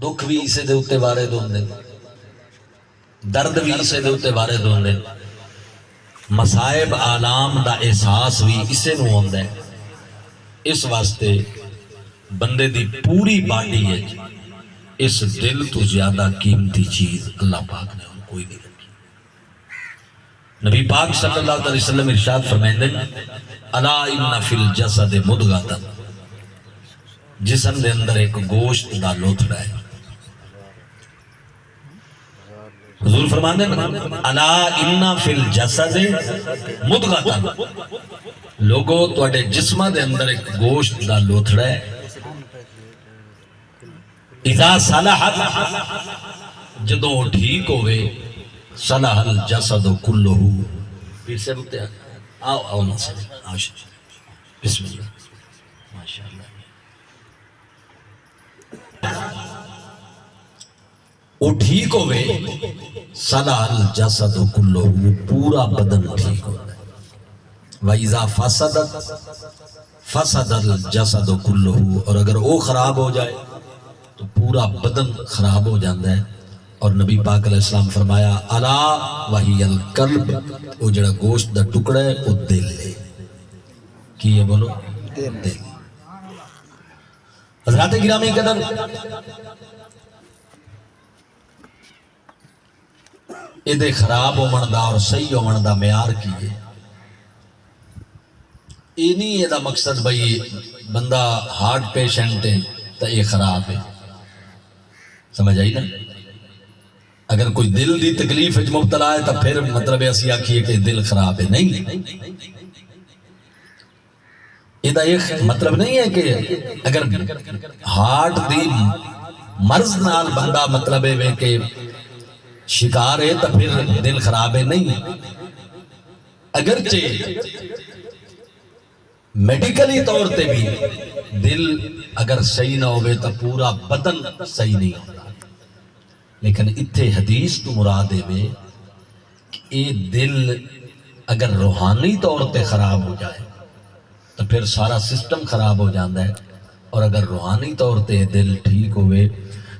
دکھ بھی اسے دے اتے وارد ہوندے، درد بھی اسے دے اتے وارد ہوندے، مصائب آلام دا احساس بھی اسے نو ہوندے۔ اس واسطے بندے دی پوری باڈی ہے، اس دل تو زیادہ قیمتی چیز اللہ پاک نے کوئی نہیں رکھی۔ نبی پاک صلی اللہ علیہ وسلم ارشاد فرمائندے الا ان فی الجسد مضغۃ، جسم دے اندر ایک گوشت دا لوتھڑا ہے۔ حضور فرماندے الا ان فی الجسد مضغۃ، لوگو تواڈے جسم دے اندر ایک گوشت دا لوتھڑا ہے، اذا صلحت، جدوں ٹھیک ہوئے، صلح الجسد کلہ، پھر سے رکتے ہیں، آؤ نصر، بسم اللہ، ماشاءاللہ۔ وہ ٹھیک ہوئے، صلح الجسد کلہ، پورا بدن ٹھیک ہوئے، وَإِذَا فَسَدَتْ فَسَدَ الْجَسَدُ كُلُّهُ، اور اگر وہ خراب ہو جائے تو پورا بدن خراب ہو جاتا ہے۔ اور نبی پاک علیہ السلام فرمایا الا وہی القلب، وہ جڑا گوشت دا ٹکڑا ہے وہ دل ہے۔ کی یہ بولو؟ دل۔ حضرات گرامی قدر، یہ خراب ہومن دا اور صحیح ہومن دا معیار کی ہے؟ یہ نہیں یہ دا مقصد بھئی بندہ ہارٹ پیشنٹ ہے تو یہ خراب ہے، سمجھ آئی نا؟ اگر کوئی دل دی تکلیف وچ مبتلا ہے تو پھر مطلب ایسی آکھیے کہ دل خراب ہے، نہیں۔ یہ دا ایک مطلب نہیں ہے کہ اگر ہارٹ دی مرض نال بندہ مطلب ہے کہ شکار ہے تو پھر دل خراب ہے، نہیں۔ اگرچہ میڈیکلی طور تے بھی دل اگر صحیح نہ ہوئے تو پورا بدن صحیح نہیں ہوتا، لیکن اتھے حدیث تو مراد ہے کہ یہ دل اگر روحانی طور تے خراب ہو جائے تو پھر سارا سسٹم خراب ہو جاتا ہے، اور اگر روحانی طور تے دل ٹھیک ہوئے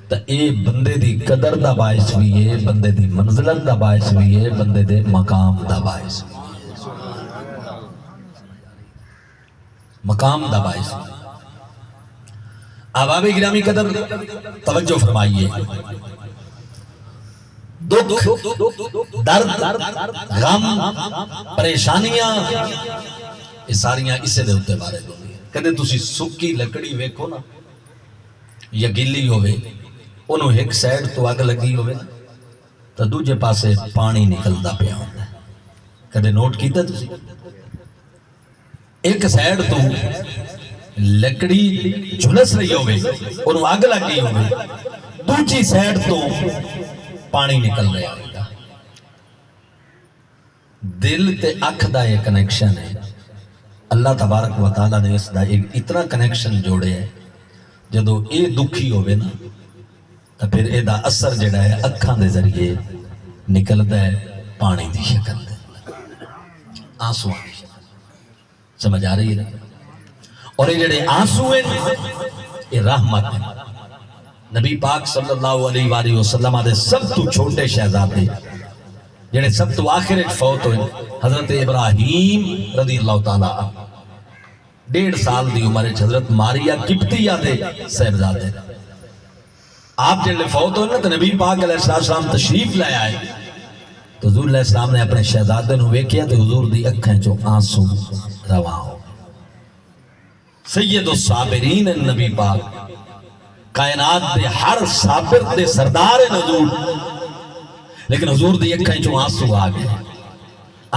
تو یہ بندے دی قدر دا باعث بھی ہے، بندے دی منزلت دا باعث بھی ہے، بندے دے مقام دا باعث بھی ہے، مقام دا باعث بھی۔ احباب گرامی قدر توجہ فرمائیے، دکھ، درد، غم، پریشانیاں، یہ ساریاں اسے دے ہوتے بارے دو۔ کدے تسی سکی لکڑی ویکھو نا یا گلی ہوئے، انہوں ایک سائڈ تو آگ لگی ہوئے تو دوجہ پاسے پانی نکلدا پیا ہوتا ہے، کدے نوٹ کیتا تسی؟ ایک سائڈ تو لکڑی جھلس رہی ہوئے، انہوں آگ لگی ہوئے، دوجی سائڈ تو پانی نکل رہا ہوگا۔ دل تے اکھ دا یہ کنیکشن ہے، اللہ تبارک و تعالیٰ نے اس دا ایک اتنا کنیکشن جوڑے ہے، جدو اے دکھی ہوئے نا تو پھر اے دا اثر جڑا ہے اکھاں دے ذریعے نکلتا ہے پانی دی شکل دے، آنسو دی شکل، سمجھ آ رہی ہے نا؟ اور یہ جڑے آنسو ہیں یہ رحمت ہے۔ نبی پاک صلی اللہ علیہ وآلہ وسلم دے سب تو چھوٹے شہزادے جڑے سب تو آخر ایک فوت ہوئے، حضرت ابراہیم رضی اللہ تعالیٰ عنہ، 1.5 سال دی عمر حضرت ماریا قبطیہ دے صاحبزادے، آپ جڑے فوت ہوئے نا تو نبی پاک علیہ السلام تشریف لے آئے تو حضور علیہ السلام نے اپنے شہزادے نو ویکھیا تو حضور دی اکھیں چوں آنسو رواں ہو۔ سید الصابرین نبی پاک، کائنات دے ہر صابر دے سردار حضور، لیکن حضور دی اکھیں چوں آنسو آ گئے،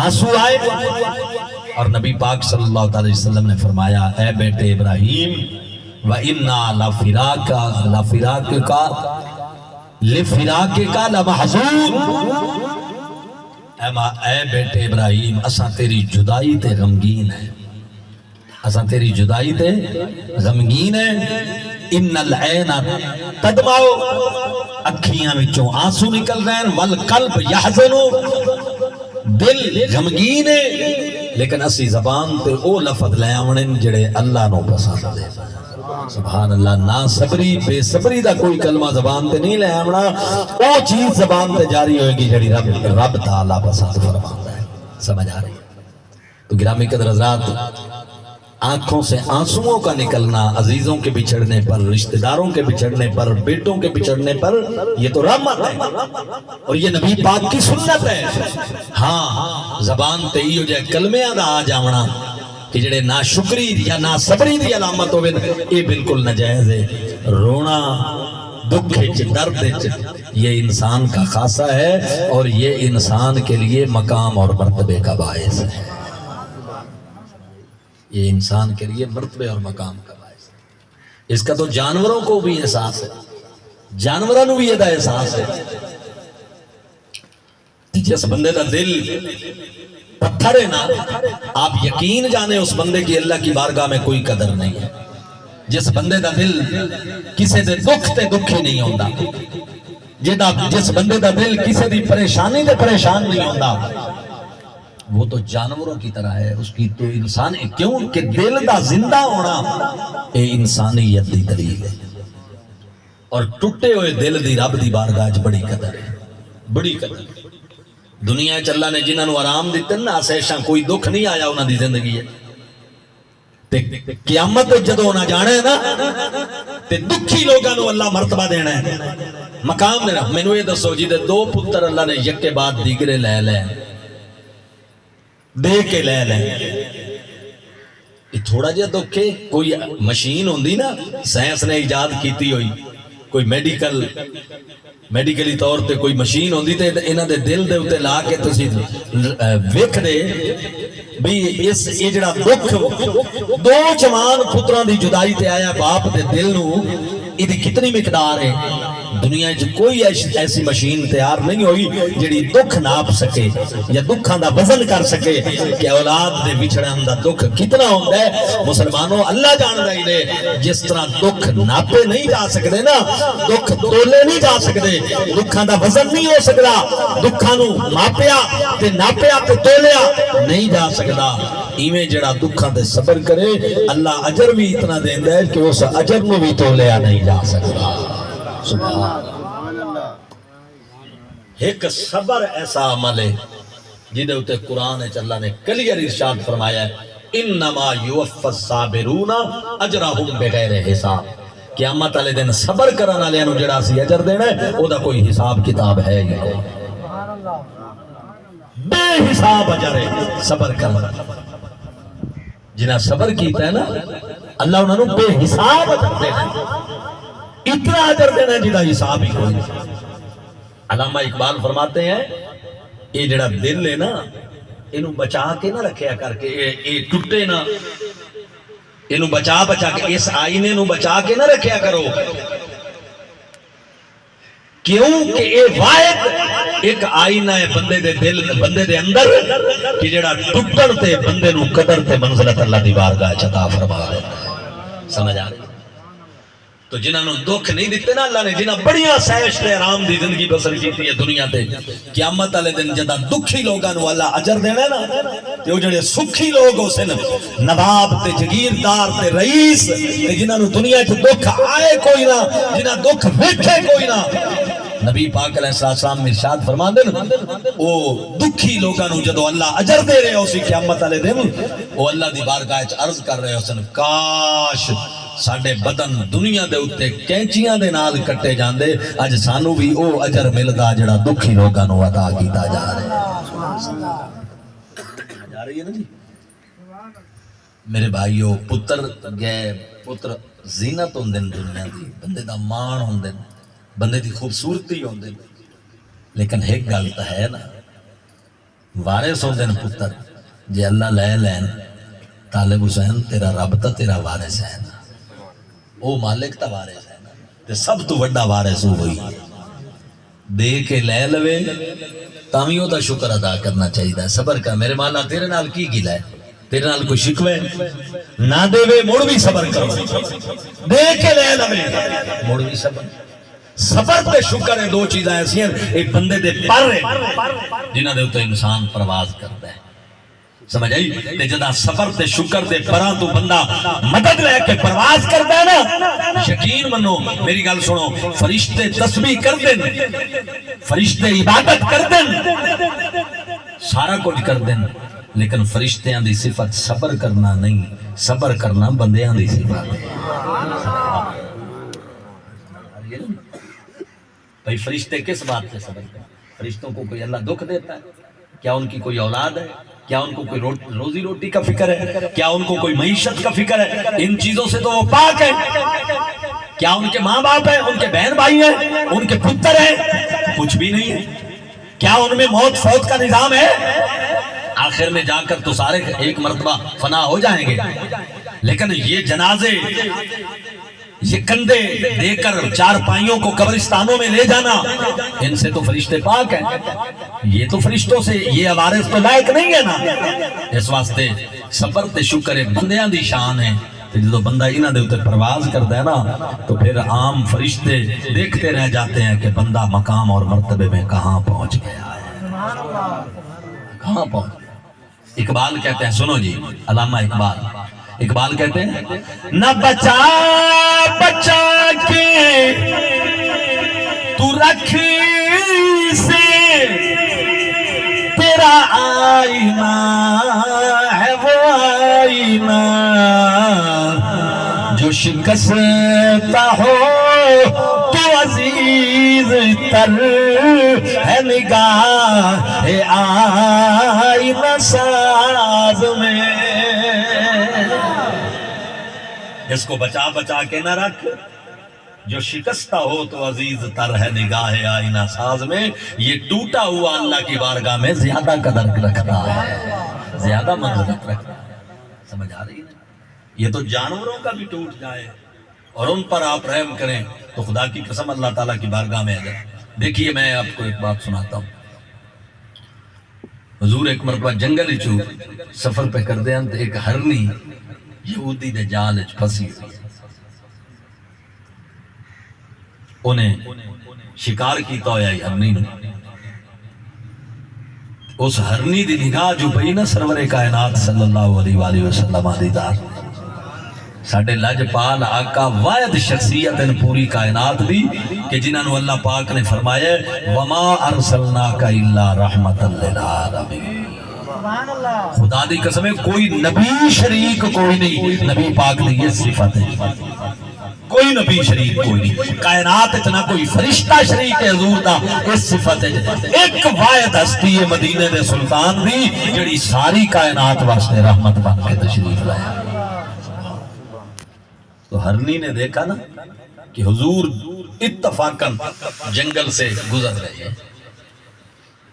آنسو آئے، اور نبی پاک صلی اللہ علیہ وسلم نے فرمایا اے بیٹے ابراہیم وَإِنَّا لِفِرَاقِكَ لَمَحْزُونٌ، اے بیٹے ابراہیم اساں تیری جدائی تے غمگین ہیں، اساں تیری جدائی تے غمگین ہیں۔ ان العین تدمع، اکھیاں وچوں آنسو نکل رہے ہیں، والقلب یحزن، دل غمگین ہے، لیکن اسی زبان تے او لفظ لے آونے جڑے اللہ نو پسند دے۔ سبحان اللہ. نا صبری بے صبری دا کوئی کلمہ زبان تے نہیں لے آمنا. وہ چیز زبان تے جاری ہوئے گی جڑی رب تعالیٰ پسند فرماتا ہے. سمجھ آ رہی ہے؟ تو گرامی قدر حضرات، آنکھوں سے آنسوؤں کا نکلنا عزیزوں کے بچھڑنے پر، رشتہ داروں کے بچھڑنے پر، بیٹوں کے بچھڑنے پر، یہ تو رحمت ہے اور یہ نبی پاک کی سنت ہے. ہاں زبان تے ہی ہو جائے کلمیاں دا آ جاونا کہ جڑے ناشکری یا ناصبری دی علامت ہوئے یہ بالکل ناجائز ہے. رونا دکھ درد یہ انسان کا خاصہ ہے اور یہ انسان کے لیے مقام اور مرتبے کا باعث ہے. یہ انسان کے لیے مرتبے اور مقام کا باعث ہے. اس کا تو جانوروں کو بھی احساس ہے، جانوروں کو بھی یہ احساس ہے. جس بندے دا دل پتھر ہے نا، آپ یقین جانے اس بندے کی اللہ کی بارگاہ میں کوئی قدر نہیں ہے. جس بندے دا دل کسے دے دکھ تے دکھی نہیں ہوتا، جس بندے دا دل کسے دی پریشانی دے پریشان نہیں ہوتا، وہ تو جانوروں کی طرح ہے. اس کی تو انسان کیوں کہ دل دا زندہ ہونا اے انسانیت دی دلیل ہے. اور ٹوٹے ہوئے دل دی رب دی بارگاہ وچ بڑی قدر ہے، بڑی قدر. دنیا وچ اللہ نے جنہاں نوں آرام دتے نا، آسائشاں کوئی دکھ نہیں آیا انہاں دی زندگی ہے. تے قیامت جدوں نہ جانا ہے نا تے دکھی لوگاں نوں اللہ مرتبہ دینا ہے، مقام دینا. مینوں یہ دسو جی دے دو پتر اللہ نے یک کے بعد دیگرے لے لے دے کے لے لیں، یہ تھوڑا جہا دکھ ہے. کوئی مشین ہوندی نا سائنس نے ایجاد کیتی ہوئی، کوئی میڈیکلی طور تے کوئی مشین ہوندی تے انہاں دے دل دے اوتے لا کے تسی ویکھ دے بھی اس یہ جڑا دکھ دو جوان پتراں دی جدائی تے آیا باپ دے دل نو ایدی کتنی مقدار ہے. دنیا وچ کوئی ایسی مشین تیار نہیں ہوئی جڑی دکھ ناپ سکے یا دکھاں دا وزن کر سکے کہ اولاد دے بچھڑن دا دکھ کتنا ہوندا ہے. مسلمانوں اللہ جاندا ہی نے جس طرح دکھ ناپے نہیں جا سکدے نا، دکھ تولے نہیں جا سکدے، دکھاں دا وزن نہیں ہو سکدا، دکھاں نو ماپیا تے ناپیا تے تولیا نہیں جا سکدا. ایویں جڑا دکھاں تے صبر کرے اللہ اجر بھی اتنا دیندا ہے کہ اس اجر نو بھی تولیا نہیں جا سکدا. سبحان اللہ. ایک صبر ایسا عمل ہے جدے ہوتے قرآن اللہ نے کلیئر ارشاد فرمایا ہے انما یوفی الصابرون اجرہم بغیر حساب. قیامت والے دن صبر کرن والےاں نوں جڑا سی اجر دینا ہے او دا کوئی حساب کتاب ہے ہی نہیں. بے حساب اجر ہے صبر کرنا. جنہاں صبر کیتا ہے نا اللہ انہاں نوں بے حساب اجر دینا ہے، اتنا اجر دینا جدا حساب ہی کوئی نہیں. علامہ اقبال فرماتے ہیں یہ جڑا دل ہے نا انہوں بچا کے نہ رکھیا کر کے یہ ٹوٹے نہ، انہوں بچا کے اس آئینے نوں بچا کے نہ رکھیا کرو. کیوں کہ یہ واحد ایک آئینہ ہے بندے دے دل بندے دے اندر کہ جڑا ٹوٹن تے بندے نوں قدر تے منزلت اللہ دی بارگاہ عطا فرما دیتا ہے. سمجھ آ رہی؟ تو جنہاں نوں دکھ نہیں دیتے نا اللہ نے، جنہاں بڑیاں سائش تے آرام دی زندگی بسر کیتی ہے دنیا تے، قیامت والے دن جدا دکھی لوگاں نوں اللہ اجر دینا ہے نا تے او جڑے سکھی لوگ ہو سن نواب تے جگیردار تے رئیس تے جنہاں نوں دنیا وچ دکھ آئے کوئی نہ، جنہاں دکھ ویکھے کوئی نہ، نبی پاک علیہ السلام ارشاد فرماندے نے او دکھی لوگاں نوں جدوں اللہ اجر دے رہے ہو سی قیامت والے دن او اللہ دی بارگاہ وچ عرض کر رہے ہو سن کاش ساڈے بدن دنیا دے اوتے کینچیاں دے نال کٹے جاندے، اج سانو بھی او اجر ملدا جڑا دکھی لوگاں نوں عطا کیتا جا رہا ہے. جا رہی ہے نا جی میرے بھائیو. پتر گئے، پتر زینت ہوندے دنیا دی، بندے دا مان ہوندے، بندے دی خوبصورتی ہوندے، لیکن ایک گل تے ہے نا وارث ہوندے پتر جے اللہ لے لین طالب حسین تیرا رب تا تیرا وارث ہے نا، او مالک تا وارث ہے نا، تے سب تو بڑا وارث ہوئی دے کے لے لوے تاویوں دا شکر ادا کرنا چاہیے. صبر کر میرے مولا، تیرے نال کی گلا ہے؟ تیرے نال کوئی شکوے نہ دے وے مڑ بھی صبر کرو، دے کے لے لوے مڑ بھی صبر. صبر تے شکر ہے دو چیزاں ایسی ہیں ایک بندے دے پر ہے جنہاں دے اوتے انسان پرواز کرتا ہے. سمجھ آئی؟ تے جدا صبر تے شکر تے پراں تو بندہ مدد لے کے پرواز کردا ہے نا، یقین منو میری گل سنو، فرشتے تسبیح کر دین، فرشتے عبادت کر دین، سارا کچھ کر دین، لیکن فرشتیاں دی صفت صبر کرنا نہیں، صبر کرنا بندیاں دی صفت ہے۔ بھئی فرشتے کس بات سے صبر کریں؟ فرشتوں کو کوئی اللہ دکھ دیتا ہے؟ کیا ان کی کوئی اولاد ہے؟ کیا ان کو کوئی روزی روٹی کا فکر ہے؟ کیا ان کو کوئی معیشت کا فکر ہے؟ ان چیزوں سے تو وہ پاک ہیں۔ کیا ان کے ماں باپ ہیں؟ ان کے بہن بھائی ہیں؟ ان کے پتر ہیں؟ کچھ بھی نہیں ہے۔ کیا ان میں موت فوت کا نظام ہے؟ آخر میں جا کر تو سارے ایک مرتبہ فنا ہو جائیں گے، لیکن یہ جنازے، یہ کندھے دے کر چار پائیوں کو قبرستانوں میں لے جانا، ان سے تو فرشتے پاک ہیں۔ یہ تو فرشتوں سے یہ عوارض تو لائق نہیں ہے نا۔ اس واسطے صبر تے شکر بندیاں دی شان ہے، جدو بندہ انہاں دے اوتے پرواز کرتا ہے نا تو پھر عام فرشتے دیکھتے رہ جاتے ہیں کہ بندہ مقام اور مرتبے میں کہاں پہنچ گیا ہے، کہاں پہنچ گیا۔ اقبال کہتے ہیں، سنو جی، علامہ اقبال کہتے ہیں، نہ بچا بچا کے تو رکھ سے تیرا آئینہ ہے وہ آئینہ جو شکستہ ہو تو عزیز تر ہے نگاہ آئینہ ساز میں۔ اس کو بچا بچا کے نہ رکھ، جو شکستہ ہو تو عزیز تر ہے نگاہ آئینہ ساز میں۔ یہ ٹوٹا ہوا اللہ کی بارگاہ میں زیادہ قدر رکھتا ہے، زیادہ منزلت رکھتا ہے۔ سمجھ آ رہی ہے؟ یہ تو جانوروں کا بھی ٹوٹ جائے اور ان پر آپ رحم کریں تو خدا کی قسم اللہ تعالیٰ کی بارگاہ میں آ جائے۔ دیکھیے میں آپ کو ایک بات سناتا ہوں۔ حضور ایک مرتبہ جنگل چو سفر پہ کر دیں تو ایک ہرنی یہودی دے جال وچ پھسی ہوئی، انہیں شکار کیتا ہویا ہرنی نے۔ اس ہرنی دی نگاہ جو پئی نا سرور کائنات صلی اللہ علیہ وآلہ وسلم دیدار، ساڈے لجپال آقا واحد شخصیت ان پوری کائنات دی کہ جنہاں نو اللہ پاک نے فرمایا وما ارسلناک الا رحمت للعالمین۔ خدا دی قسم ہے کوئی نبی شریک کوئی نہیں، نبی پاک نے یہ صفت ہے، کوئی نبی شریک کوئی نہیں، کائنات اتنا کوئی فرشتہ شریک ہے حضور دا، اس صفت ہے۔ ایک واحد ہستی ہے مدینے دے سلطان دی جڑی ساری کائنات واسطے رحمت بن کے تشریف لایا۔ تو ہرنی نے دیکھا نا کہ حضور اتفاقاً جنگل سے گزر رہے ہیں،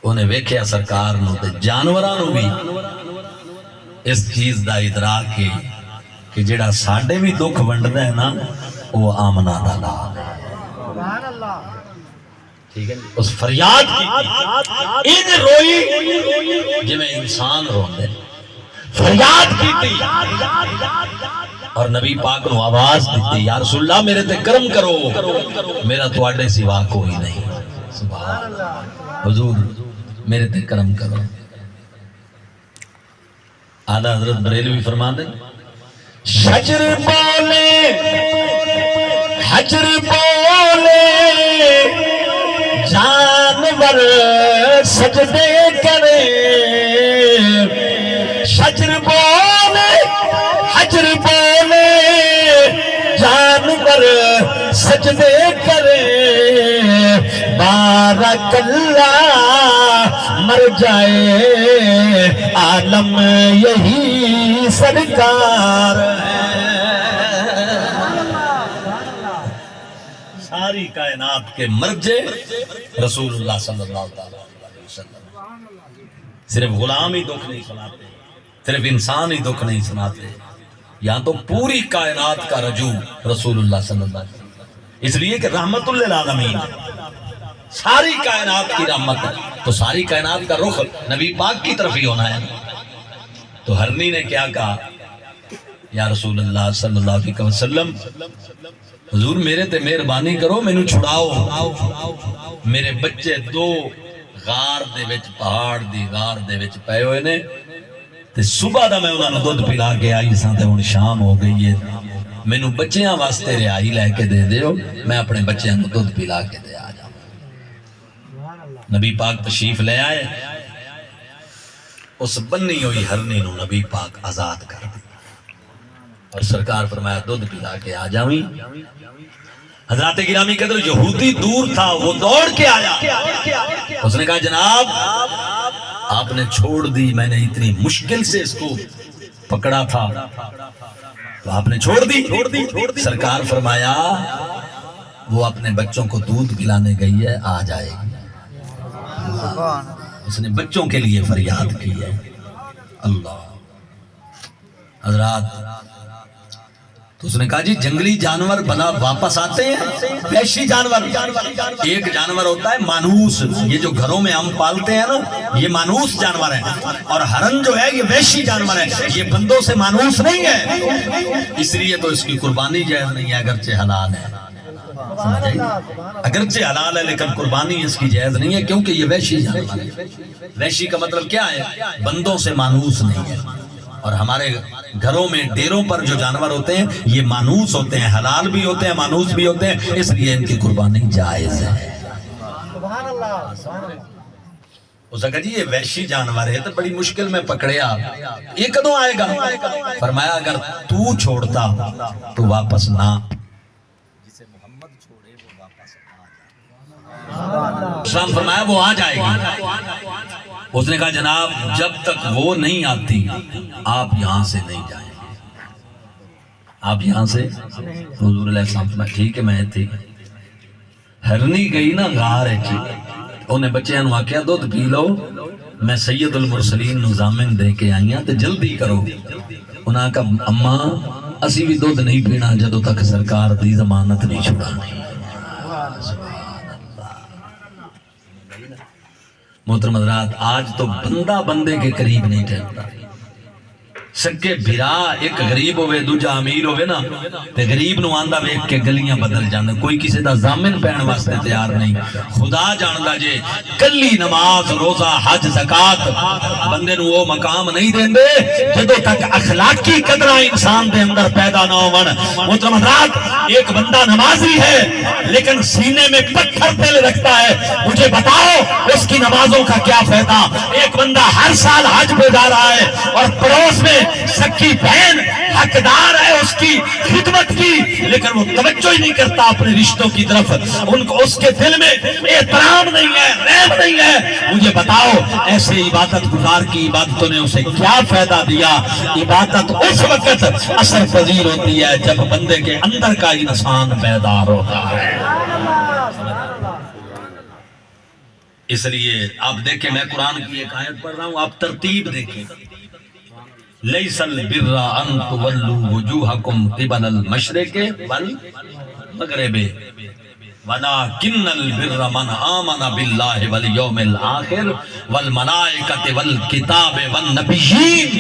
انہیں ویکھیا سرکار نو تے جانوراں نو بھی اس چیز دا ادراک ہے کہ جڑا ساڈے بھی دکھ ونڈدا ہے نا وہ آمنہ دا نام ہے۔ ٹھیک ہے، اس فریاد کی ان روئی جی میں انسان روندے، فریاد کی تھی اور نبی پاک نو آواز دیتی یا رسول اللہ میرے تے کرم کرو، میرا تواڈے سوا کوئی نہیں۔ سبحان اللہ، حضور میرے تے کرم کرو۔ اعلیٰ حضرت بریلوی فرماتے شجر بولے حجر بولے جانور سجدے کرے، شجر بولے حجر بولے جانور سجدے کرے، بارک اللہ مر جائے عالم یہی سرکار ہے۔ ساری کائنات کے مرجع رسول اللہ صلی اللہ علیہ وسلم، صرف غلام ہی دکھ نہیں سناتے، صرف انسان ہی دکھ نہیں سناتے، یہاں تو پوری کائنات کا رجوع رسول اللہ صلی اللہ علیہ وسلم، اس لیے کہ رحمت للعالمین ساری کائنات کی رحمت ہے، تو ساری کائنات کا رخ نبی پاک کی طرف ہی ہونا ہے۔ تو ہرنی نے کیا کہا یا رسول اللہ صلی اللہ علیہ وسلم حضور میرے تے مہربانی کرو مینوں چھڑاؤ، میرے بچے دو غار دے وچ پہاڑ دی غار دے وچ پئے ہوئے نے تے صبح دا میں انہاں نوں دودھ پلا کے آئی ساں تے ہن شام ہو گئی ہے، مینوں بچیاں واسطے رہائی لے کے دے دیو، میں اپنے بچیاں نوں دودھ پلا کے دے آ جاؤں۔ نبی پاک تشریف لے آئے، اس بنی ہوئی ہرنی نو نبی پاک آزاد کر دی اور سرکار فرمایا دودھ پلا کے آ جاویں۔ حضرات گرامی قدر یہودی دور تھا، وہ دوڑ کے آیا، اس نے کہا جناب آپ نے چھوڑ دی، میں نے اتنی مشکل سے اس کو پکڑا تھا تو آپ نے چھوڑ دی۔ سرکار فرمایا وہ اپنے بچوں کو دودھ پلانے گئی ہے، آ جائے گی۔ اس نے بچوں کے لیے فریاد کی ہے۔ اللہ حضرات تو اس نے کہا جی جنگلی جانور بلا واپس آتے ہیں، وحشی جانور، ایک جانور ہوتا ہے مانوس، یہ جو گھروں میں ہم پالتے ہیں نا یہ مانوس جانور ہے، اور ہرن جو ہے یہ وحشی جانور ہے، یہ بندوں سے مانوس نہیں ہے، اس لیے تو اس کی قربانی جائز نہیں ہے اگرچہ حلال ہے، اگرچہ حلال ہے لیکن قربانی اس کی جائز نہیں ہے کیونکہ یہ وحشی جانور ہے۔ وحشی کا مطلب کیا ہے؟ بندوں سے مانوس نہیں ہے، اور ہمارے گھروں میں ڈیروں پر جو جانور ہوتے ہیں یہ مانوس ہوتے ہیں، حلال بھی ہوتے ہیں مانوس بھی ہوتے ہیں، اس لیے ان کی قربانی جائز ہے۔ اس نے کہا جی یہ وحشی جانور ہے تو بڑی مشکل میں پکڑیا، یہ کدوں آئے گا؟ فرمایا اگر تو چھوڑتا تو واپس نہ، جسے محمد چھوڑے وہ واپس آ جائے، فرمایا وہ آ جائے گی۔ اس نے کہا جناب جب تک وہ نہیں آتی آپ یہاں سے نہیں جائیں، آپ یہاں سے حضور علیہ السلام فرمایا ٹھیک ہے میں تھی، ہرنی گئی نا غار ہے جی، انہیں بچیاں نو آکیا دودھ پی لو، میں سید المرسلین نو ضامن دے کے آئی ہاں تے جلدی کرو۔ انہاں کہا اماں اسی بھی دودھ نہیں پینا جدو تک سرکار دی ضمانت نہیں چھڑانی۔ محترم حضرات آج تو بندہ بندے کے قریب نہیں ٹھہرتا، سکے بھرا ایک غریب ہوئے دوجا امیر ہوئے نا تے غریب نو آندہ ویک کے گلیاں بدل جاندے، کوئی کسی دا ضامن پہن واسطے تیار نہیں۔ خدا جاندہ جے کلی نماز روزہ حج زکات بندے نو وہ مقام نہیں دیندے جدو تک اخلاقی قدرہ انسان دے اندر پیدا نہ ہون۔ محترم حضرات ایک بندہ نمازی ہے لیکن سینے میں پتھر دل رکھتا ہے، مجھے بتاؤ اس کی نمازوں کا کیا فائدہ؟ ایک بندہ ہر سال حج پہ جا رہا ہے اور پڑوس میں سکی بہن حقدار ہے اس کی خدمت کی لیکن وہ توجہ ہی نہیں کرتا اپنے رشتوں کی طرف، ان کو اس کے دل میں احترام نہیں ہے، رحم نہیں ہے، مجھے بتاؤ ایسے عبادت گزار کی عبادتوں نے اسے کیا فائدہ دیا؟ عبادت اس وقت اثر پذیر ہوتی ہے جب بندے کے اندر کا انسان بیدار ہوتا ہے۔ اس لیے آپ دیکھیں میں قرآن کی ایک آیت پڑھ رہا ہوں، آپ ترتیب دیکھیں، لیس البر ان تولوا وجوہکم قبل المشرق والمغرب ولکن البر من آمن باللہ والیوم الآخر والملائکۃ والکتاب والنبیین۔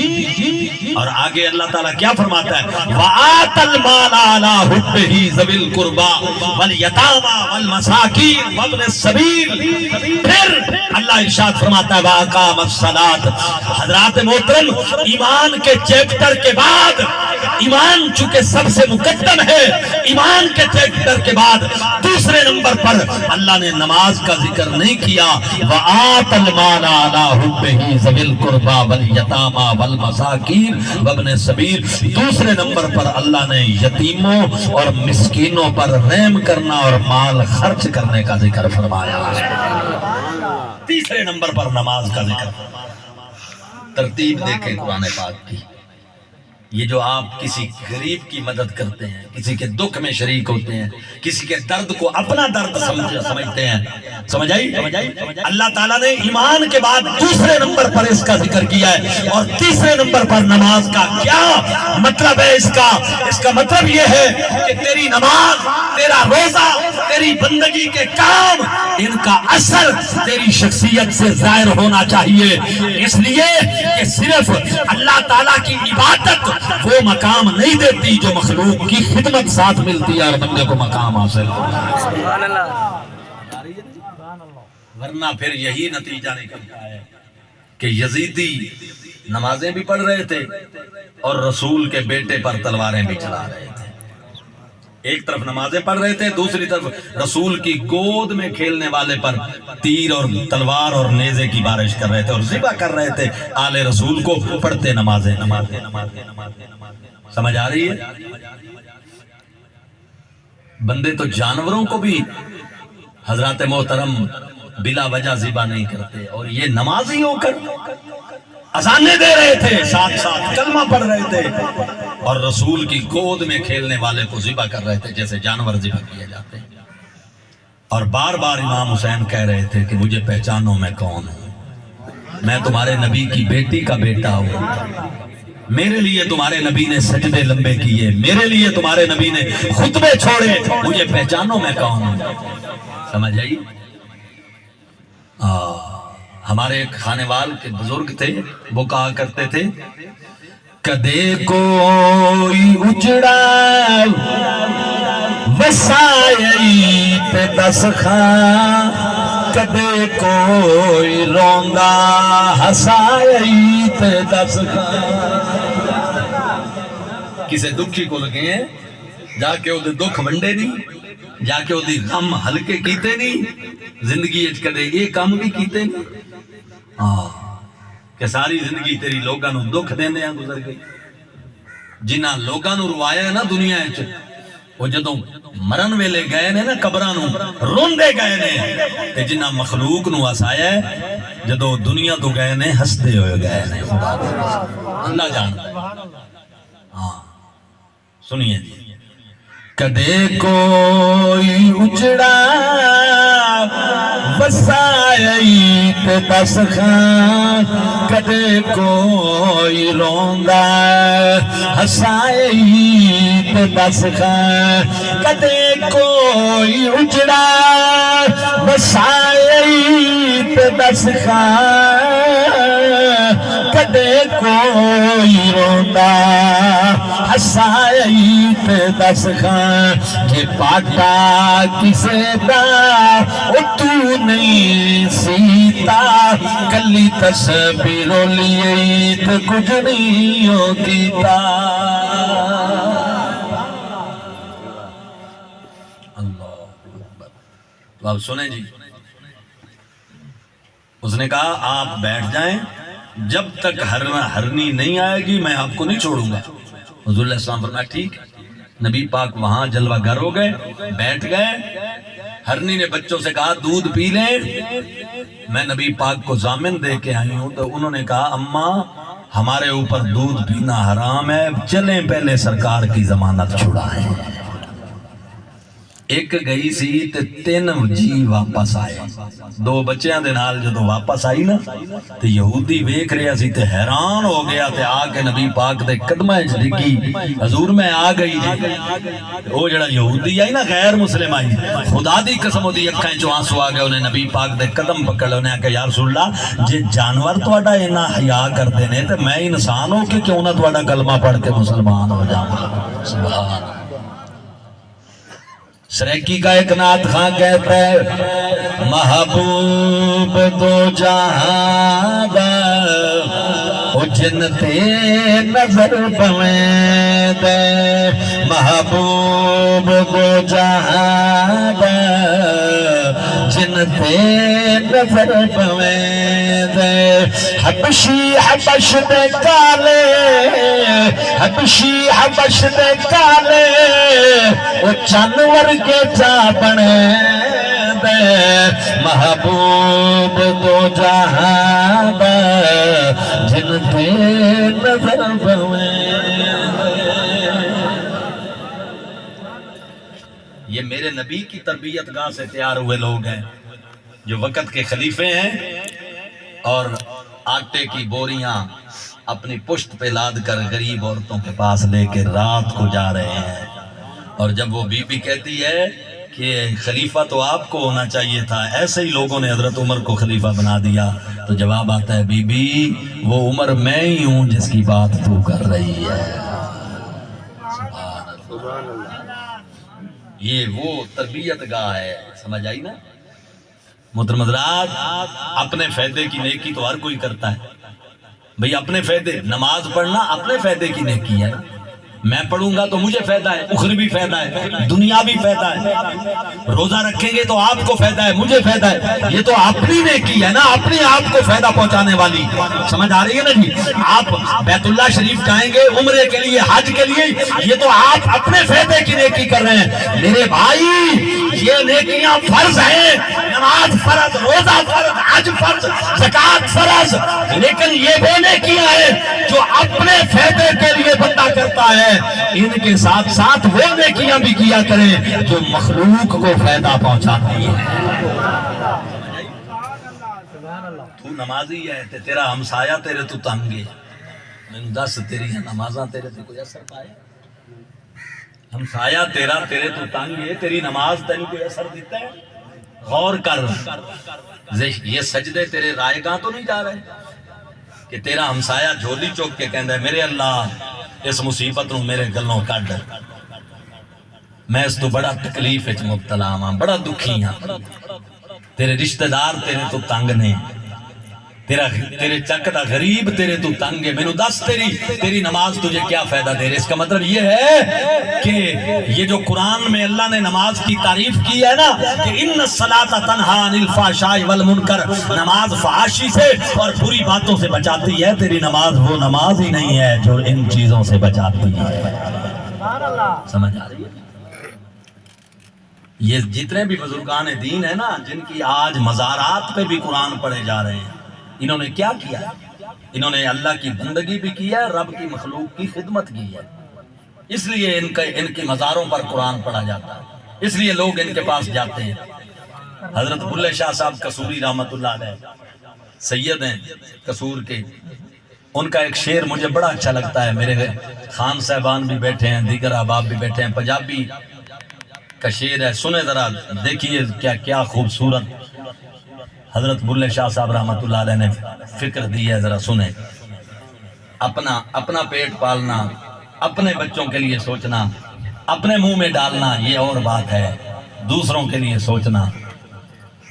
اور آگے اللہ تعالیٰ کیا فرماتا ہے؟ وآت المال علی حبہ ذوی القربى والیتامى والمساکین وابن السبیل۔ پھر اللہ ارشاد فرماتا ہے وَأَقَامَ الصَّلَاةَ۔ حضرات محترم ایمان کے چیپٹر کے بعد، ایمان چونکہ سب سے مقدم ہے، ایمان کے چیپٹر کے بعد دوسرے نمبر پر اللہ نے نماز کا ذکر نہیں کیا، وَآتَ الْمَالَ عَلَىٰ حُبِّهِ ذَوِي الْقُرْبَىٰ وَالْيَتَامَىٰ وَالْمَسَاکِینِ وَابْنِ السَّبِیلِ۔ دوسرے نمبر پر اللہ نے یتیموں اور مسکینوں پر رحم کرنا اور مال خرچ کرنے کا ذکر فرمایا۔ تیسرے نمبر پر نماز کا ذکر۔ ترتیب دیکھیں قرآن پاک کی، یہ جو آپ کسی غریب کی مدد کرتے ہیں، کسی کے دکھ میں شریک ہوتے ہیں، کسی کے درد کو اپنا درد سمجھتے ہیں، سمجھ آئی؟ اللہ تعالیٰ نے ایمان کے بعد دوسرے نمبر پر اس کا ذکر کیا ہے، اور تیسرے نمبر پر نماز کا کیا مطلب ہے؟ اس کا مطلب یہ ہے کہ تیری نماز، تیرا روزہ، تیری بندگی کے کام، ان کا اثر تیری شخصیت سے ظاہر ہونا چاہیے، اس لیے کہ صرف اللہ تعالیٰ کی عبادت وہ مقام نہیں دیتی جو مخلوق کی خدمت ساتھ ملتی ہے اور بندے کو مقام حاصل ہوتا ہے، ورنہ پھر یہی نتیجہ نکلتا ہے کہ یزیدی نمازیں بھی پڑھ رہے تھے اور رسول کے بیٹے پر تلواریں بھی چلا رہے تھے. ایک طرف نمازیں پڑھ رہے تھے، دوسری طرف رسول کی گود میں کھیلنے والے پر تیر اور تلوار اور نیزے کی بارش کر رہے تھے اور ذبح کر رہے تھے آل رسول کو، پڑھتے نمازیں. سمجھ آ رہی ہے؟ بندے تو جانوروں کو بھی حضرات محترم بلا وجہ ذبح نہیں کرتے، اور یہ نمازی ہو کر اذانیں دے رہے تھے، ساتھ ساتھ کلمہ پڑھ رہے تھے اور رسول کی گود میں کھیلنے والے کو ذبح کر رہے تھے جیسے جانور ذبح کیے جاتے ہیں. اور بار بار امام حسین کہہ رہے تھے کہ مجھے پہچانو میں کون ہوں، میں تمہارے نبی کی بیٹی کا بیٹا ہوں، میرے لیے تمہارے نبی نے سجدے لمبے کیے، میرے لیے تمہارے نبی نے خطبے چھوڑے، مجھے پہچانو میں کون ہوں. سمجھ آئی؟ ہمارے ایک خانے وال کے بزرگ تھے، وہ کہا کرتے تھے کدے کوئی اجڑا وسائی تے دس خاں، کدے کوئی روندا ہسائی تے دس خاں. کسے دکھی کو لگے ہیں جا کے وہ دکھ ونڈے نہیں، جا کے وہ غم ہلکے کیتے نہیں، زندگی کدے یہ کام بھی کیتے نہیں کہ ساری زندگی تیری لوگاں نو دکھ دینے ہیں گزر گئی. جنہ لوگاں نو روایا ہے نا دنیا وچ، وہ جدوں مرن ویلے گئے نے نا قبراں نو روندے گئے نے، تے جنہ مخلوق نو ہسایا ہے جدوں دنیا تو گئے نے ہسدے ہوئے گئے نے. اللہ جانتا ہے. ہاں سنیے جی. کدے کوئی اجڑا وسائی تے دس خاں، کدے کوئی روندا ہسائی تے دس خاں، کدے کوئی اجڑا وسائی تے دس خاں، کدے کوئی روندا ہسائی تے دس خاں. یہ پاٹا کسے دا او تو نہیں سیتا، کلی تصویروں لیے تے کچھ نہیں ہو کیتا. اللہ اکبر. تو آپ سنیں جی، اس نے کہا آپ بیٹھ جائیں، جب تک ہرنی نہیں آئے گی میں آپ کو نہیں چھوڑوں گا. حضور علیہ السلام فرمایا ٹھیک. نبی پاک وہاں جلوہ گر ہو گئے، بیٹھ گئے. ہرنی نے بچوں سے کہا دودھ پی لیں، میں نبی پاک کو ضامن دے کے آئی ہوں. تو انہوں نے کہا اماں ہمارے اوپر دودھ پینا حرام ہے، چلیں پہلے سرکار کی ضمانت چھڑائیں. ایک گئی سی تے تین جی واپس آئے. دو بچیاں دے نال جدو واپس آئی نا تے یہودی ویکھ رہا سی تے حیران ہو گیا تے آ کے نبی پاک دے قدمہ وچ ڈگی، حضور میں آ گئی جی. او جڑا یہودی آئی نا غیر مسلم آئی، خدا دی قسم دی اکھاں چوں آنسو آ گئے، انہیں نبی پاک دے قدم پکڑ لے. انہیں کہ یا رسول اللہ جے جانور تہاڈا اینا حیا کردے نے تے میں انسان ہو کے کیوں نہ تہاڈا کلمہ پڑھ کے مسلمان ہو جاواں. سبحان اللہ. سریکی کا ایک نعت خاں کہتا ہے محبوب دو جہاں دا او جنتے نظر پویں دے، محبوب دو جہاں دا جنتے نظر پویں دے. حبشی حبش دے کالے، حبشی حبش دے کالے او جانور کے جا بنے دے، محبوب دو جہاں دا جن تے نظر پویں دے. یہ میرے نبی کی تربیت گاہ سے تیار ہوئے لوگ ہیں جو وقت کے خلیفے ہیں اور آٹے کی بوریاں اپنی پشت پہ لاد کر غریب عورتوں کے پاس لے کے رات کو جا رہے ہیں. اور جب وہ بی بی کہتی ہے کہ خلیفہ تو آپ کو ہونا چاہیے تھا، ایسے ہی لوگوں نے حضرت عمر کو خلیفہ بنا دیا، تو جواب آتا ہے بی بی وہ عمر میں ہی ہوں جس کی بات تو کر رہی ہے. سبحان اللہ. یہ وہ تربیت گاہ ہے. سمجھ آئی نا؟ محترم حضرات، اپنے فائدے کی نیکی تو ہر کوئی کرتا ہے بھئی، اپنے فائدے، نماز پڑھنا اپنے فائدے کی نیکی ہے نا، میں پڑھوں گا تو مجھے فائدہ ہے، اخروی فائدہ ہے، دنیاوی فائدہ ہے، روزہ رکھیں گے تو آپ کو فائدہ ہے، مجھے فائدہ ہے، یہ تو اپنی نیکی ہے نا، اپنے آپ کو فائدہ پہنچانے والی، سمجھ آ رہی ہے نا جی؟ آپ بیت اللہ شریف جائیں گے عمرے کے لیے، حج کے لیے، یہ تو آپ اپنے فائدے کی نیکی کر رہے ہیں میرے بھائی، یہ نیکیاں فرض ہیں، نماز فرض، روزہ فرض، حج فرض، زکوٰۃ فرض، لیکن یہ وہ نیکیاں ہیں جو اپنے فائدے کے لیے بندہ کرتا ہے، ان کے ساتھ ساتھ وہ نیکیاں بھی کیا کریں جو مخلوق کو فائدہ پہنچاتی ہے۔ تو نمازی ہے تے تیرا ہمسایہ تیرے تو تنگے، میں دس تیری نمازاں تیرے تے کوئی اثر پائے؟ ہمسایہ تیرا تیرے تو تنگے، تیری نماز تیری کوئی اثر دیتا ہے؟ غور کر، یہ سجدے تیرے رائے گاہ تو نہیں جا رہے کہ تیرا ہمسایہ جھولی چوک کے کہندا ہے میرے اللہ اس مصیبت نو میرے گلوں کڈ، میں اس تو بڑا تکلیف وچ مبتلا ہاں، بڑا دکھی ہاں، تیرے رشتہ دار تیرے تو تنگ نے، تیرے چک دا غریب تیرے تو تنگ ہے، مینوں دس تیری نماز تجھے کیا فائدہ دے رہے؟ اس کا مطلب یہ ہے کہ یہ جو قرآن میں اللہ نے نماز کی تعریف کی ہے نا کہ ان الصلاۃ تنہی عن الفحشاء والمنکر، نماز فحاشی سے اور بری باتوں سے بچاتی ہے، تیری نماز وہ نماز ہی نہیں ہے جو ان چیزوں سے بچاتی ہے۔ سمجھ آ رہی ہے؟ یہ جتنے بھی بزرگان دین ہیں نا جن کی آج مزارات پہ بھی قرآن پڑھے جا رہے ہیں، انہوں نے کیا کیا؟ انہوں نے اللہ کی بندگی بھی کی ہے، رب کی مخلوق کی خدمت کی ہے، اس لیے ان کی مزاروں پر قرآن پڑھا جاتا ہے، اس لیے لوگ ان کے پاس جاتے ہیں۔ حضرت بلے شاہ صاحب قصوری رحمت اللہ علیہ سید ہیں قصور کے، ان کا ایک شعر مجھے بڑا اچھا لگتا ہے، میرے خان صاحبان بھی بیٹھے ہیں، دیگر احباب بھی بیٹھے ہیں، پنجابی کا شعر ہے، سنیں ذرا، دیکھیے کیا خوبصورت حضرت بلے شاہ صاحب رحمت اللہ علیہ نے فکر دی ہے، ذرا سنیں۔ اپنا پیٹ پالنا، اپنے بچوں کے لیے سوچنا، اپنے منہ میں ڈالنا یہ اور بات ہے، دوسروں کے لیے سوچنا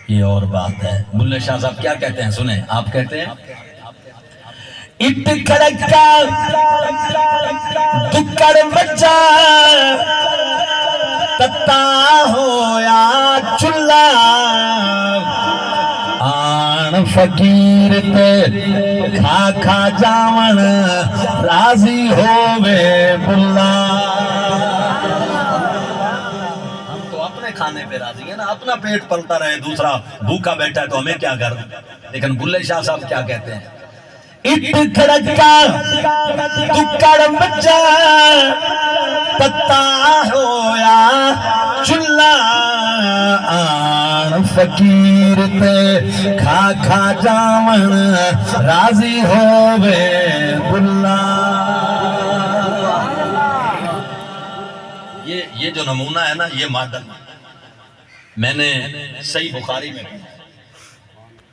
یہ اور بات ہے۔ بلے شاہ صاحب کیا کہتے ہیں سنیں، آپ کہتے ہیں اٹ کھڑکا دکڑ بچا تتا ہویا چلا، آن فقیر تے کھا کھا جاون راضی ہووے بلا۔ ہم تو اپنے کھانے پہ راضی ہیں نا، اپنا پیٹ پلتا رہے، دوسرا بھوکا بیٹھا ہے تو ہمیں کیا کر، لیکن بلے شاہ صاحب کیا کہتے ہیں اٹ کھڑکا دکڑ بچا تتا ہویا چلا، آن فقیر تے کھا کھا جاون راضی ہووے بلا۔ یہ جو نمونہ ہے نا، یہ ماڈل میں نے صحیح بخاری میں پڑھا،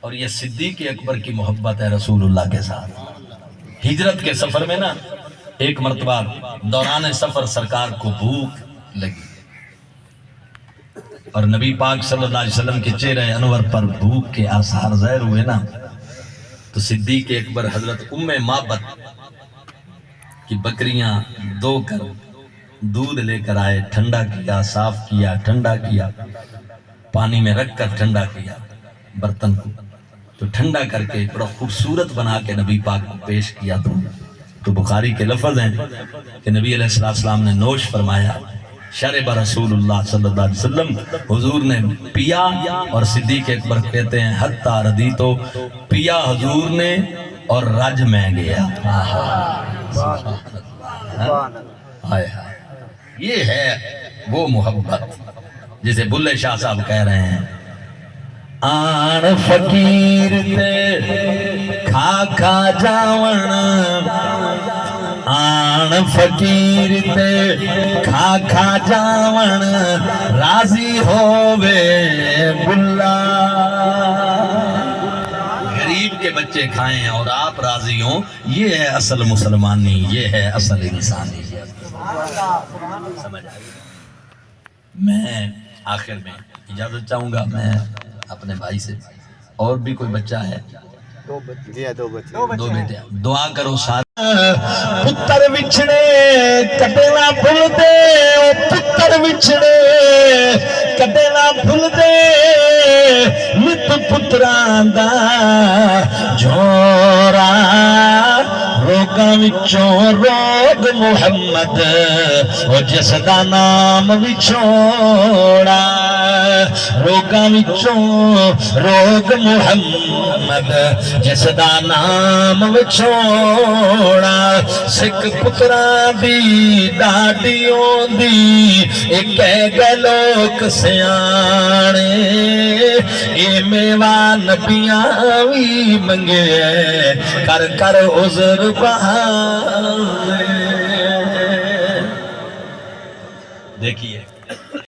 اور یہ صدیق اکبر کی محبت ہے رسول اللہ کے ساتھ۔ ہجرت کے سفر میں نا ایک مرتبہ دوران سفر سرکار کو بھوک لگی، اور نبی پاک صلی اللہ علیہ وسلم کے چہرے انور پر بھوک کے آثار ظاہر ہوئے نا، تو صدیق اکبر حضرت ام معبد کی بکریاں دو کر دودھ لے کر آئے، ٹھنڈا کیا، صاف کیا، ٹھنڈا کیا، پانی میں رکھ کر ٹھنڈا کیا برتن کو، تو ٹھنڈا کر کے بڑا خوبصورت بنا کے نبی پاک کو پیش کیا، تو بخاری کے لفظ ہیں کہ نبی علیہ السلام نے نوش فرمایا، شرب رسول اللہ صلی اللہ علیہ وسلم، حضور نے پیا، اور صدیق اکبر کہتے ہیں حتی ردیتو، پیا حضور نے اور رج میں گیا۔ یہ ہے وہ محبت جسے بلے شاہ صاحب کہہ رہے ہیں، آن فقیر تے کھا کھا جاون، آن فقیر تے کھا کھا جاون راضی ہووے بلا۔ غریب کے بچے کھائیں اور آپ راضی ہوں، یہ ہے اصل مسلمانی، یہ ہے اصل انسانی۔ سمجھ آئی؟ میں آخر میں اجازت چاہوں گا، میں اپنے بھائی سے. اور بھی کوئی بچہ ہے؟ دو بچے دو بیٹے. دعا کرو ساتھ. پتر وچھڑے کدے نہ بھول دے، او پتر وچھڑے کدے نہ بھول دے، نت پتراں دا جھوڑا روگاں وچوں روگ محمد، او جس دا نام وچھوڑا روگاں وچوں روگ محمد، جس دا نام وچھوڑا. سکھ پتراں دی ڈاڈیوں دی ایک گئے لوک سیانے، اے میوہ نبیاں وی منگے کر کر عذر بہانے. دیکھیے